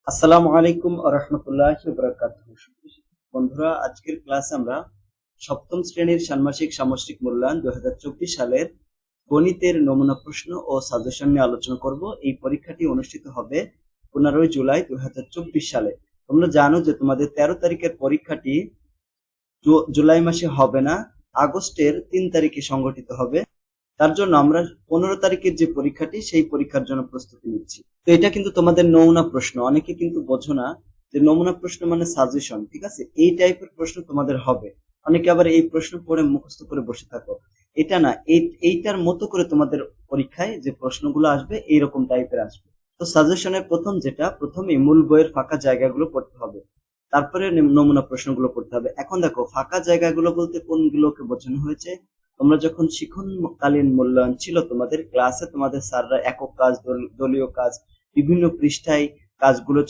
আসসালামু আলাইকুম ওয়া রাহমাতুল্লাহি ওয়া বারাকাতুহু। বন্ধুরা, আজকের ক্লাসে আমরা সপ্তম শ্রেণীর ষান্মাসিক সামষ্টিক মূল্যায়ন 2024 সালের গণিতের নমুনা প্রশ্ন ও সাজেশন নিয়ে আলোচনা করব। এই পরীক্ষাটি অনুষ্ঠিত হবে 15 জুলাই 2024 সালে। তোমরা জানো যে তোমাদের 13 তারিখের পরীক্ষাটি জুলাই মাসে হবে না, আগস্টের 3 তারিখে সংগঠিত হবে। তার জন্য আমরা 15 তারিখের যে পরীক্ষাটি সেই পরীক্ষার জন্য প্রস্তুতি নিচ্ছি। তো এটা কিন্তু তোমাদের নমুনা প্রশ্ন, অনেকে কিন্তু বোঝো না যে নমুনা প্রশ্ন মানে সাজেশন, ঠিক আছে? এই টাইপের প্রশ্ন তোমাদের হবে। অনেকে আবার এই প্রশ্ন পড়ে মুখস্থ করে বসে থাকো, এটা না, এইটার মতো করে তোমাদের পরীক্ষায় যে প্রশ্নগুলো আসবে এইরকম টাইপের আসবে। তো সাজেশনের প্রথমে মূল বইয়ের ফাঁকা জায়গাগুলো পড়তে হবে, তারপরে নমুনা প্রশ্নগুলো পড়তে হবে। এখন দেখো, ফাঁকা জায়গাগুলো বলতে কোনগুলোকে বোঝানো হয়েছে? তোমরা যখন শিক্ষণকালীন মূল্যায়ন ছিল তোমাদের ক্লাসে, তোমাদের স্যাররা একক কাজ, দলীয় কাজ, বিভিন্ন পৃষ্ঠায় কাজগুলো